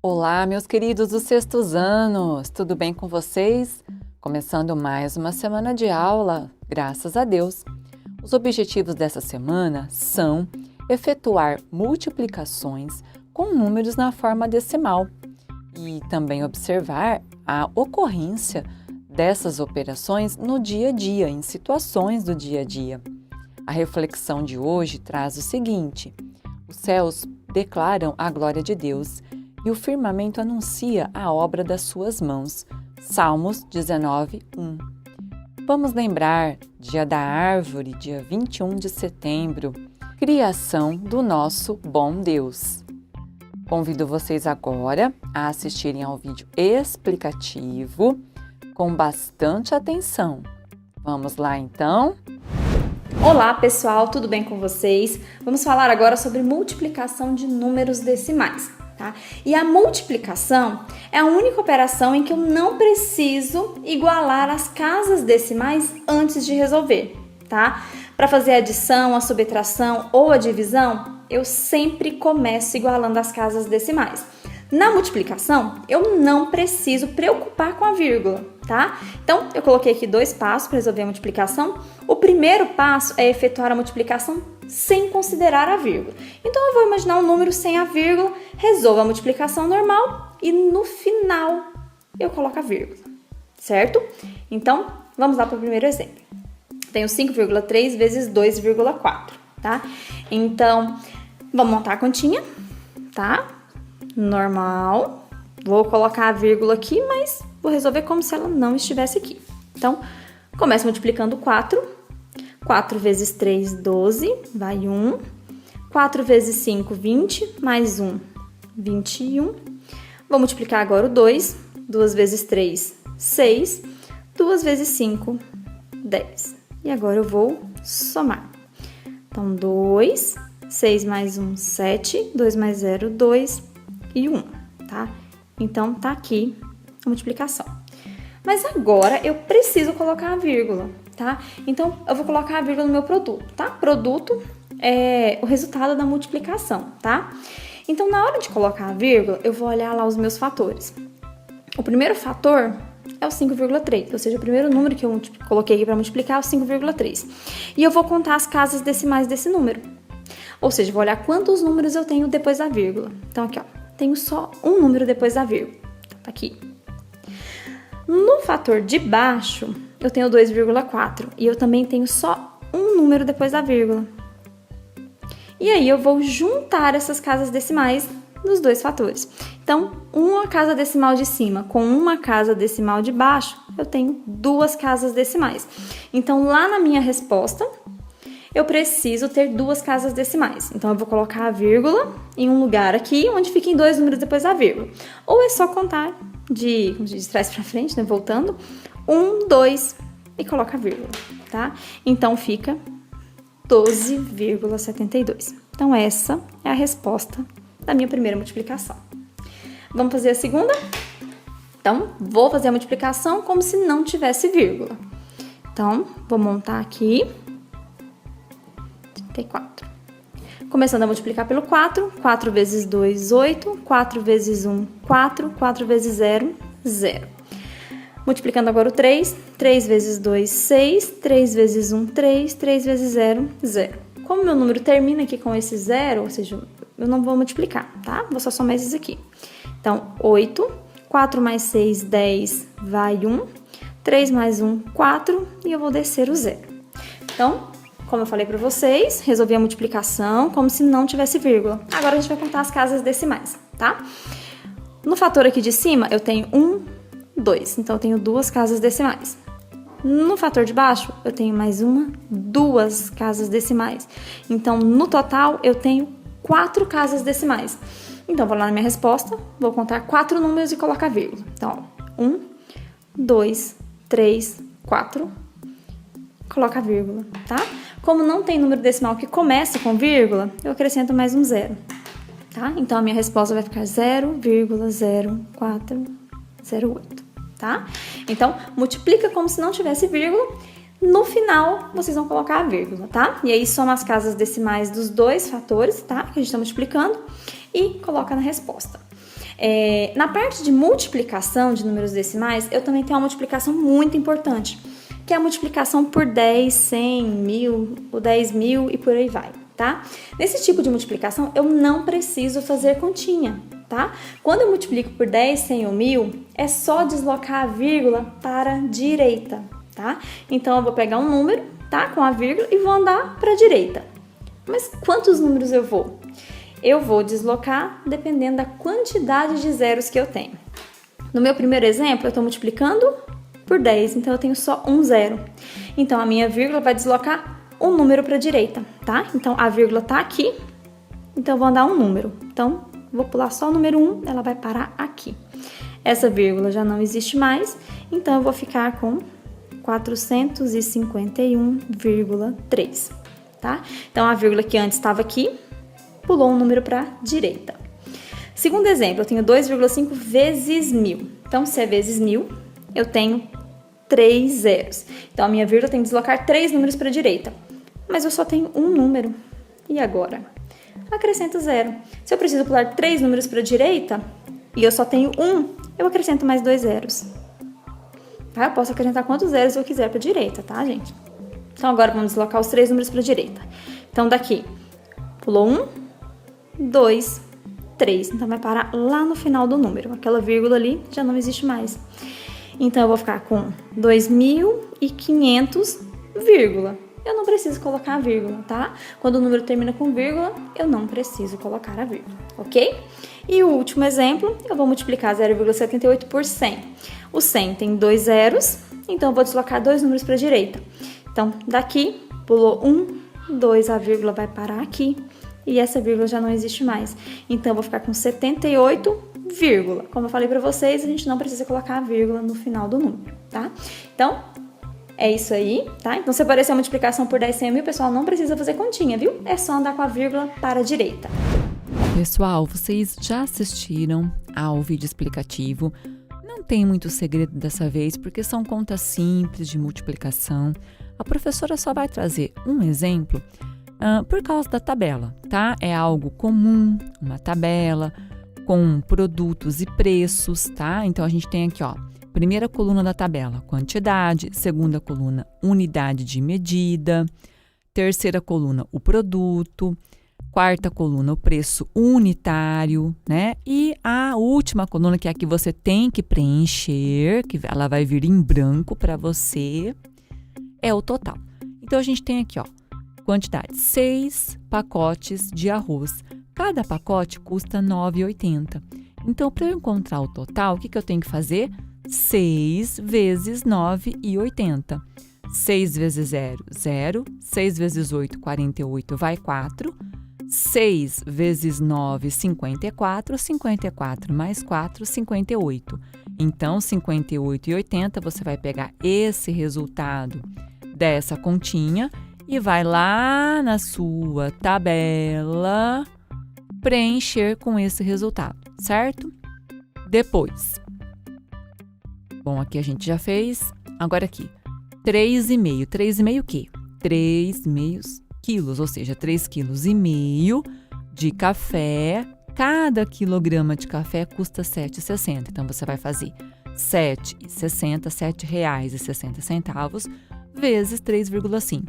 Olá, meus queridos dos sextos anos, tudo bem com vocês? Começando mais uma semana de aula, graças a Deus. Os objetivos dessa semana são efetuar multiplicações com números na forma decimal e também observar a ocorrência dessas operações no dia a dia, em situações do dia a dia. A reflexão de hoje traz o seguinte: os céus declaram a glória de Deus e o firmamento anuncia a obra das suas mãos. Salmos 19, 1. Vamos lembrar, dia da árvore, dia 21 de setembro, criação do nosso bom Deus. Convido vocês agora a assistirem ao vídeo explicativo com bastante atenção. Vamos lá então? Olá pessoal, tudo bem com vocês? Vamos falar agora sobre multiplicação de números decimais. Tá? E a multiplicação é a única operação em que eu não preciso igualar as casas decimais antes de resolver, tá? Para fazer a adição, a subtração ou a divisão, eu sempre começo igualando as casas decimais. Na multiplicação, eu não preciso preocupar com a vírgula, tá? Então, eu coloquei aqui 2 passos para resolver a multiplicação. O primeiro passo é efetuar a multiplicação sem considerar a vírgula. Então, eu vou imaginar um número sem a vírgula, resolvo a multiplicação normal e no final eu coloco a vírgula, certo? Então, vamos lá para o primeiro exemplo. Tenho 5,3 vezes 2,4, tá? Então, vamos montar a continha, tá? Normal. Vou colocar a vírgula aqui, mas vou resolver como se ela não estivesse aqui. Então, começo multiplicando 4. 4 vezes 3, 12, vai 1. 4 vezes 5, 20, mais 1, 21. Vou multiplicar agora o 2. 2 vezes 3, 6. 2 vezes 5, 10. E agora eu vou somar. Então, 2, 6 mais 1, 7. 2 mais 0, 2 e 1, tá? Então, tá aqui a multiplicação. Mas agora eu preciso colocar a vírgula, tá? Então, eu vou colocar a vírgula no meu produto, tá? Produto é o resultado da multiplicação, tá? Então, na hora de colocar a vírgula, eu vou olhar lá os meus fatores. O primeiro fator é o 5,3, ou seja, o primeiro número que eu coloquei aqui para multiplicar é o 5,3. E eu vou contar as casas decimais desse número. Ou seja, vou olhar quantos números eu tenho depois da vírgula. Então, aqui, ó, tenho só um número depois da vírgula. Tá aqui. No fator de baixo, eu tenho 2,4 e eu também tenho só um número depois da vírgula. E aí, eu vou juntar essas casas decimais dos dois fatores. Então, uma casa decimal de cima com uma casa decimal de baixo, eu tenho 2 casas decimais. Então, lá na minha resposta, eu preciso ter 2 casas decimais. Então, eu vou colocar a vírgula em um lugar aqui, onde fiquem 2 números depois da vírgula. Ou é só contar de trás para frente, né? Voltando. 1, 2 e coloca a vírgula, tá? Então, fica 12,72. Então, essa é a resposta da minha primeira multiplicação. Vamos fazer a segunda? Então, vou fazer a multiplicação como se não tivesse vírgula. Então, vou montar aqui 34. Começando a multiplicar pelo 4. 4 vezes 2, 8. 4 vezes 1, 4. 4 vezes 0, 0. Multiplicando agora o 3. 3 vezes 2, 6. 3 vezes 1, 3. 3 vezes 0, 0. Como meu número termina aqui com esse 0, ou seja, eu não vou multiplicar, tá? Vou só somar esses aqui. Então, 8. 4 mais 6, 10, vai 1. 3 mais 1, 4. E eu vou descer o 0. Então, como eu falei para vocês, resolvi a multiplicação como se não tivesse vírgula. Agora a gente vai contar as casas decimais, tá? No fator aqui de cima, eu tenho 1, 2. Então, eu tenho 2 casas decimais. No fator de baixo, eu tenho mais 2 casas decimais. Então, no total, eu tenho 4 casas decimais. Então, vou lá na minha resposta, vou contar 4 números e colocar vírgula. Então, 1, 2, 3, 4. Coloca a vírgula, tá? Como não tem número decimal que começa com vírgula, eu acrescento mais um 0, tá? Então, a minha resposta vai ficar 0,0408, tá? Então, multiplica como se não tivesse vírgula. No final, vocês vão colocar a vírgula, tá? E aí, soma as casas decimais dos dois fatores, tá? Que a gente tá multiplicando e coloca na resposta. Na parte de multiplicação de números decimais, eu também tenho uma multiplicação muito importante, que é a multiplicação por 10, 100, 1000, o 10.000 e por aí vai, tá? Nesse tipo de multiplicação, eu não preciso fazer continha, tá? Quando eu multiplico por 10, 100 ou 1000, é só deslocar a vírgula para a direita, tá? Então, eu vou pegar um número, tá? Com a vírgula e vou andar para a direita. Mas quantos números eu vou? Eu vou deslocar dependendo da quantidade de zeros que eu tenho. No meu primeiro exemplo, eu estou multiplicando por 10, então eu tenho só um zero. Então, a minha vírgula vai deslocar um número para a direita, tá? Então, a vírgula está aqui, então eu vou andar um número. Então, vou pular só o número 1, ela vai parar aqui. Essa vírgula já não existe mais, então eu vou ficar com 451,3, tá? Então, a vírgula que antes estava aqui, pulou um número para a direita. Segundo exemplo, eu tenho 2,5 vezes 1000. Então, se é vezes 1000, eu tenho 3 zeros. Então, a minha vírgula tem que deslocar 3 números para a direita. Mas eu só tenho um número. E agora? Acrescento 0. Se eu preciso pular 3 números para a direita e eu só tenho um, eu acrescento mais 2 zeros. Tá? Eu posso acrescentar quantos zeros eu quiser para a direita, tá, gente? Então, agora vamos deslocar os 3 números para a direita. Então, daqui, pulou 1, 2, 3. Então, vai parar lá no final do número. Aquela vírgula ali já não existe mais. Então, eu vou ficar com 2.500, vírgula. Eu não preciso colocar a vírgula, tá? Quando o número termina com vírgula, eu não preciso colocar a vírgula, ok? E o último exemplo, eu vou multiplicar 0,78 por 100. O 100 tem 2 zeros, então eu vou deslocar 2 números para a direita. Então, daqui, pulou 1, 2, a vírgula vai parar aqui. E essa vírgula já não existe mais. Então, eu vou ficar com 78, vírgula. Como eu falei para vocês, a gente não precisa colocar a vírgula no final do número, tá? Então, é isso aí, tá? Então, se aparecer a multiplicação por 10, 100 mil, pessoal, não precisa fazer continha, viu? É só andar com a vírgula para a direita. Pessoal, vocês já assistiram ao vídeo explicativo? Não tem muito segredo dessa vez, porque são contas simples de multiplicação. A professora só vai trazer um exemplo por causa da tabela, tá? É algo comum, uma tabela com produtos e preços, tá? Então, a gente tem aqui, ó, primeira coluna da tabela, quantidade, segunda coluna, unidade de medida, terceira coluna, o produto, quarta coluna, o preço unitário, né? E a última coluna, que é a que você tem que preencher, que ela vai vir em branco para você, é o total. Então, a gente tem aqui, ó, quantidade, 6 pacotes de arroz. Cada pacote custa R$ 9,80. Então, para eu encontrar o total, o que eu tenho que fazer? 6 vezes 9,80. 6 vezes 0, 0. 6 vezes 8, 48, vai 4. 6 vezes 9, 54. 54 mais 4, 58. Então, 58,80, você vai pegar esse resultado dessa continha e vai lá na sua tabela preencher com esse resultado, certo? Depois, bom, aqui a gente já fez, agora aqui, 3,5. 3,5 o quê? 3,5 quilos, ou seja, 3,5 kg de café. Cada quilograma de café custa R$ 7,60. Então, você vai fazer R$ 7,60, R$ 7,60 vezes 3,5.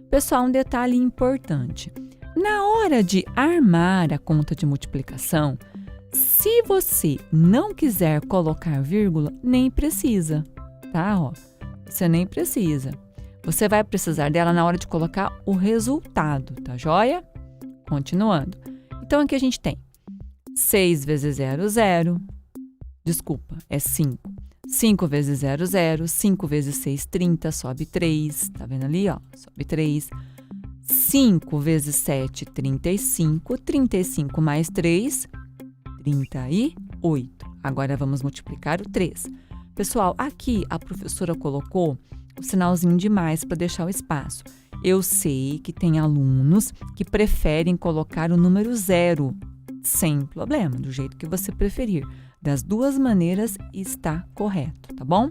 Pessoal, um detalhe importante. Na hora de armar a conta de multiplicação, se você não quiser colocar vírgula, nem precisa, tá? Ó, você nem precisa. Você vai precisar dela na hora de colocar o resultado, tá joia? Continuando. Então, aqui a gente tem 6 vezes 0, 0. Desculpa, é 5. 5 vezes 0, 0. 5 vezes 6, 30. Sobe 3. Tá vendo ali, ó? Sobe 3. 5 vezes 7, 35. 35 mais 3, 38. Agora, vamos multiplicar o 3. Pessoal, aqui a professora colocou o sinalzinho de mais para deixar o espaço. Eu sei que tem alunos que preferem colocar o número 0. Sem problema, do jeito que você preferir. Das duas maneiras está correto, tá bom?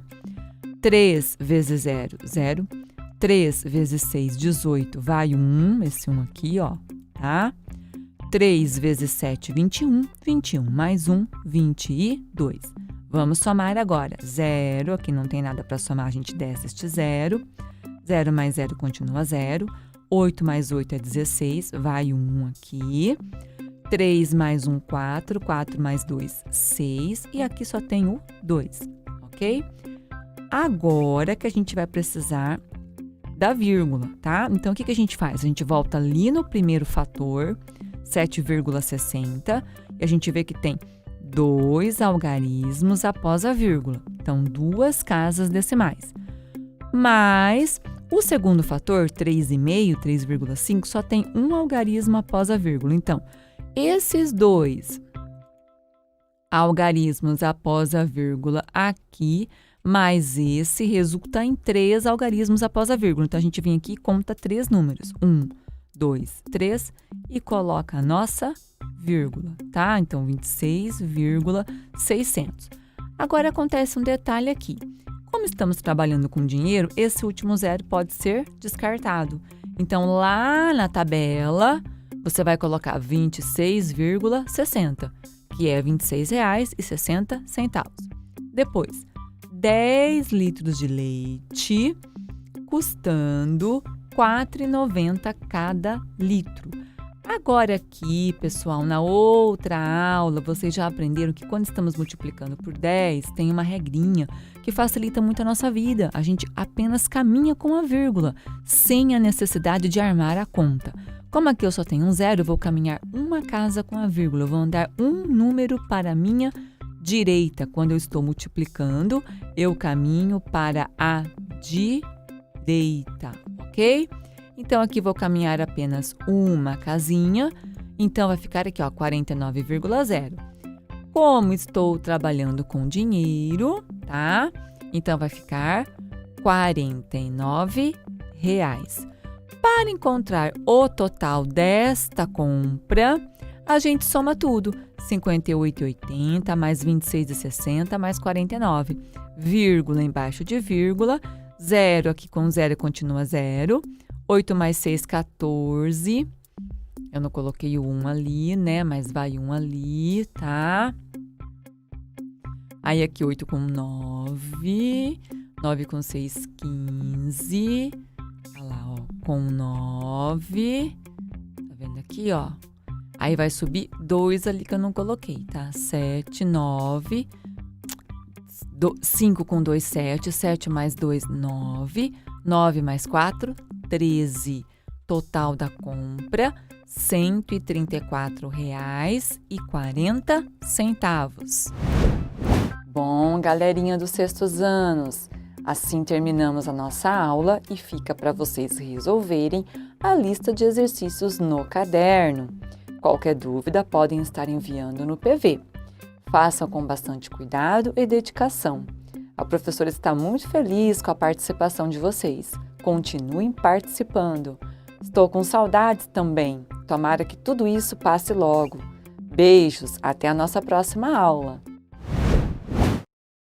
3 vezes 0, 0. 3 vezes 6, 18, vai 1, esse 1 aqui, ó, tá? 3 vezes 7, 21. 21 mais 1, 22. Vamos somar agora. 0, aqui não tem nada para somar, a gente desce este 0. 0 mais 0 continua 0. 8 mais 8 é 16, vai 1 aqui. 3 mais 1, 4. 4 mais 2, 6. E aqui só tem o 2, ok? Agora que a gente vai precisar da vírgula, tá? Então, o que a gente faz? A gente volta ali no primeiro fator, 7,60, e a gente vê que tem 2 algarismos após a vírgula. Então, 2 casas decimais. Mas o segundo fator, 3,5, 3,5, só tem um algarismo após a vírgula. Então, esses 2 algarismos após a vírgula aqui, mais esse, resulta em 3 algarismos após a vírgula. Então, a gente vem aqui e conta 3 números. 1, 2, 3 e coloca a nossa vírgula, tá? Então, 26,600. Agora, acontece um detalhe aqui. Como estamos trabalhando com dinheiro, esse último zero pode ser descartado. Então, lá na tabela, você vai colocar 26,60, que é R$ 26,60. Depois, 10 litros de leite, custando R$ 4,90 cada litro. Agora aqui, pessoal, na outra aula, vocês já aprenderam que quando estamos multiplicando por 10, tem uma regrinha que facilita muito a nossa vida. A gente apenas caminha com a vírgula, sem a necessidade de armar a conta. Como aqui eu só tenho um zero, eu vou caminhar uma casa com a vírgula. Eu vou andar um número para a minha direita. Quando eu estou multiplicando, eu caminho para a direita, ok? Então, aqui vou caminhar apenas uma casinha. Então, vai ficar aqui, ó, 49,0. Como estou trabalhando com dinheiro, tá? Então, vai ficar R$ 49. Para encontrar o total desta compra, a gente soma tudo. 58,80 mais 26,60 mais 49. Vírgula embaixo de vírgula. 0 aqui com 0 continua 0. 8 mais 6, 14. Eu não coloquei o 1 ali, né? Mas vai 1 ali, tá? Aí aqui 8 com 9. 9 com 6, 15. Olha lá, ó. Com 9. Tá vendo aqui, ó? Aí vai subir 2 ali que eu não coloquei, tá? 7, 9. 5 com 2, 7. 7 mais 2, 9. 9 mais 4, 13. Total da compra, R$ 134,40. Bom, galerinha dos sextos anos, assim terminamos a nossa aula e fica para vocês resolverem a lista de exercícios no caderno. Qualquer dúvida podem estar enviando no PV. Façam com bastante cuidado e dedicação. A professora está muito feliz com a participação de vocês. Continuem participando. Estou com saudades também. Tomara que tudo isso passe logo. Beijos, até a nossa próxima aula.